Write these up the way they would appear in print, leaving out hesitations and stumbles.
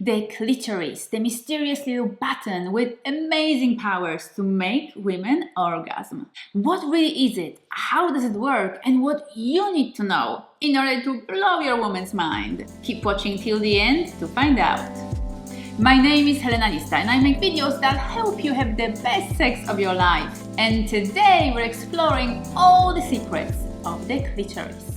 The clitoris, the mysterious little button with amazing powers to make women orgasm. What really is it? How does it work? And what you need to know in order to blow your woman's mind. Keep watching till the end to find out. My name is Helena Lista and I make videos that help you have the best sex of your life. And today we're exploring all the secrets of the clitoris.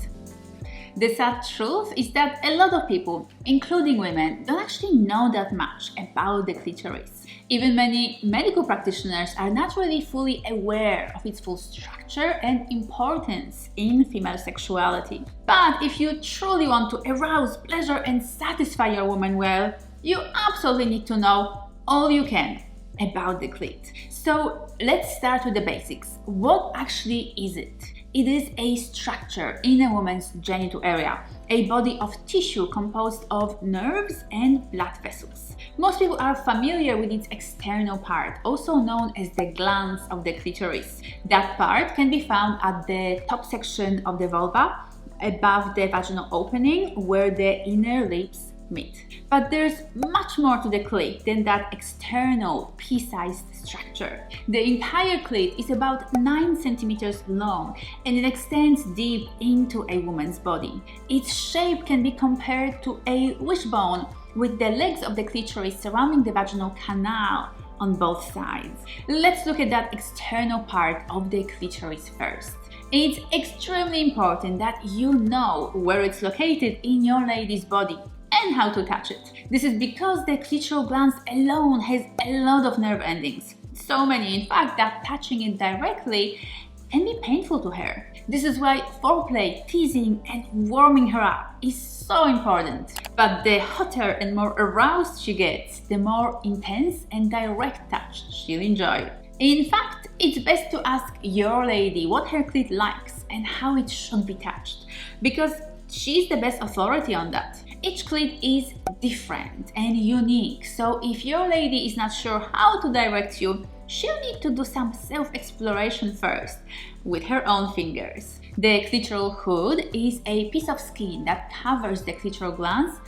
The sad truth is that a lot of people, including women, don't actually know that much about the clitoris. Even many medical practitioners are not really fully aware of its full structure and importance in female sexuality. But if you truly want to arouse pleasure and satisfy your woman well, you absolutely need to know all you can about the clit. So let's start with the basics. What actually is it? It is a structure in a woman's genital area, a body of tissue composed of nerves and blood vessels. Most people are familiar with its external part, also known as the glans of the clitoris. That part can be found at the top section of the vulva, above the vaginal opening where the inner lips meet. But there's much more to the clit than that external pea-sized structure. The entire clit is about 9 centimeters long and it extends deep into a woman's body. Its shape can be compared to a wishbone with the legs of the clitoris surrounding the vaginal canal on both sides. Let's look at that external part of the clitoris first. It's extremely important that you know where it's located in your lady's body and how to touch it. This is because the clitoral glans alone has a lot of nerve endings. So many, in fact, that touching it directly can be painful to her. This is why foreplay, teasing, and warming her up is so important. But the hotter and more aroused she gets, the more intense and direct touch she'll enjoy. In fact, it's best to ask your lady what her clit likes and how it should be touched, because she's the best authority on that. Each clit is different and unique, so if your lady is not sure how to direct you, she'll need to do some self-exploration first with her own fingers. The clitoral hood is a piece of skin that covers the clitoral glands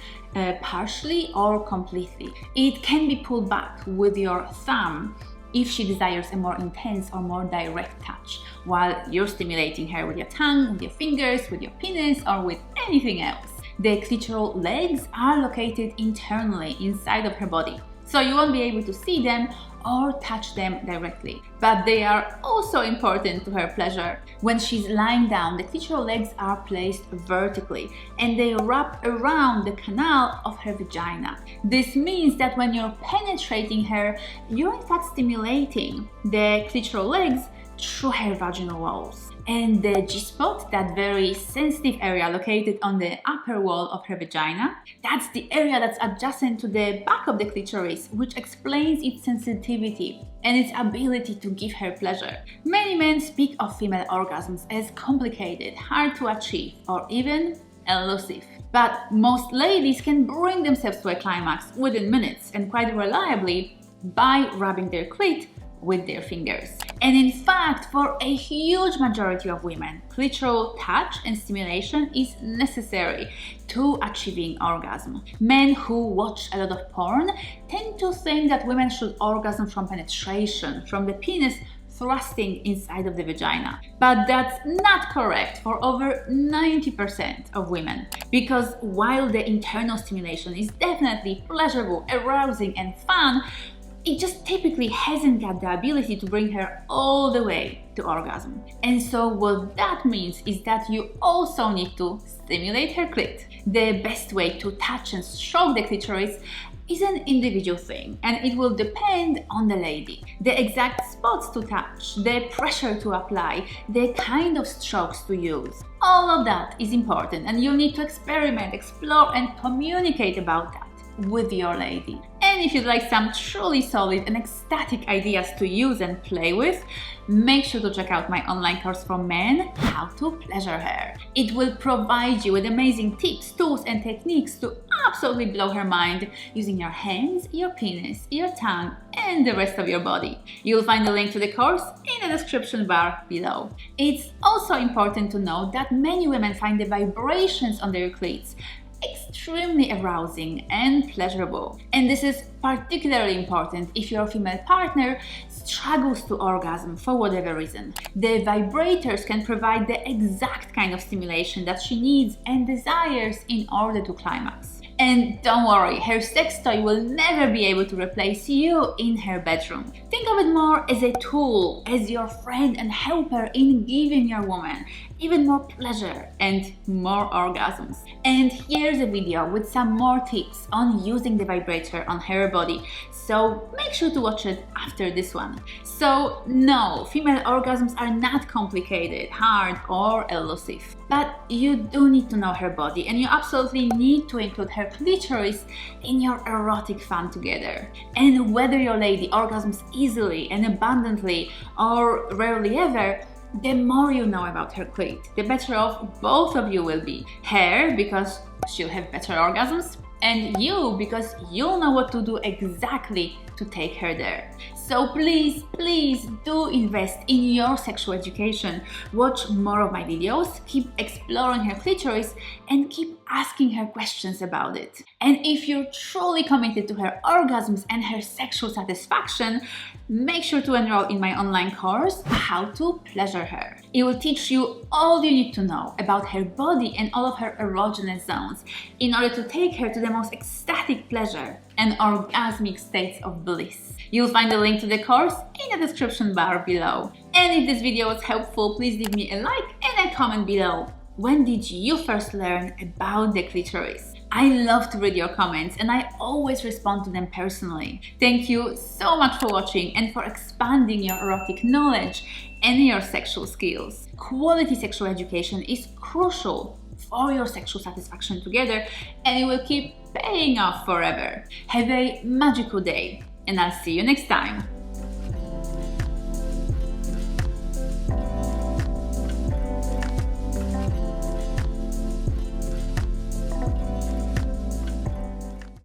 partially or completely. It can be pulled back with your thumb if she desires a more intense or more direct touch, while you're stimulating her with your tongue, with your fingers, with your penis, or with anything else. The clitoral legs are located internally inside of her body, so you won't be able to see them or touch them directly. But they are also important to her pleasure. When she's lying down, the clitoral legs are placed vertically and they wrap around the canal of her vagina. This means that when you're penetrating her, you're in fact stimulating the clitoral legs through her vaginal walls. And the G-spot, that very sensitive area located on the upper wall of her vagina, that's the area that's adjacent to the back of the clitoris, which explains its sensitivity and its ability to give her pleasure. Many men speak of female orgasms as complicated, hard to achieve, or even elusive. But most ladies can bring themselves to a climax within minutes and quite reliably by rubbing their clit with their fingers. And in fact, for a huge majority of women, clitoral touch and stimulation is necessary to achieving orgasm. Men who watch a lot of porn tend to think that women should orgasm from penetration, from the penis thrusting inside of the vagina. But that's not correct for over 90% of women. Because while the internal stimulation is definitely pleasurable, arousing, and fun, it just typically hasn't got the ability to bring her all the way to orgasm. And so what that means is that you also need to stimulate her clit. The best way to touch and stroke the clitoris is an individual thing, and it will depend on the lady. The exact spots to touch, the pressure to apply, the kind of strokes to use. All of that is important, and you'll need to experiment, explore, and communicate about that with your lady. And if you'd like some truly solid and ecstatic ideas to use and play with, make sure to check out my online course for men, How to Pleasure Her. It will provide you with amazing tips, tools, and techniques to absolutely blow her mind using your hands, your penis, your tongue, and the rest of your body. You'll find the link to the course in the description bar below. It's also important to note that many women find the vibrations on their clits extremely arousing and pleasurable. And this is particularly important if your female partner struggles to orgasm for whatever reason. The vibrators can provide the exact kind of stimulation that she needs and desires in order to climax. And don't worry, her sex toy will never be able to replace you in her bedroom. Think of it more as a tool, as your friend and helper in giving your woman even more pleasure and more orgasms. And here's a video with some more tips on using the vibrator on her body, so make sure to watch it after this one. So no, female orgasms are not complicated, hard or elusive. But you do need to know her body, and you absolutely need to include her clitoris in your erotic fun together. And whether your lady orgasms easily and abundantly or rarely ever, the more you know about her clit, the better off both of you will be. Her, because she'll have better orgasms, and you, because you'll know what to do exactly to take her there. So please do invest in your sexual education. Watch more of my videos, keep exploring her clitoris, and keep asking her questions about it. And if you're truly committed to her orgasms and her sexual satisfaction, make sure to enroll in my online course, How to Pleasure Her. It will teach you all you need to know about her body and all of her erogenous zones in order to take her to the most ecstatic pleasure and orgasmic states of bliss. You'll find the link to the course in the description bar below. And if this video was helpful, please leave me a like and a comment below. When did you first learn about the clitoris? I love to read your comments and I always respond to them personally. Thank you so much for watching and for expanding your erotic knowledge and your sexual skills. Quality sexual education is crucial for your sexual satisfaction together, and it will keep paying off forever. Have a magical day, and I'll see you next time.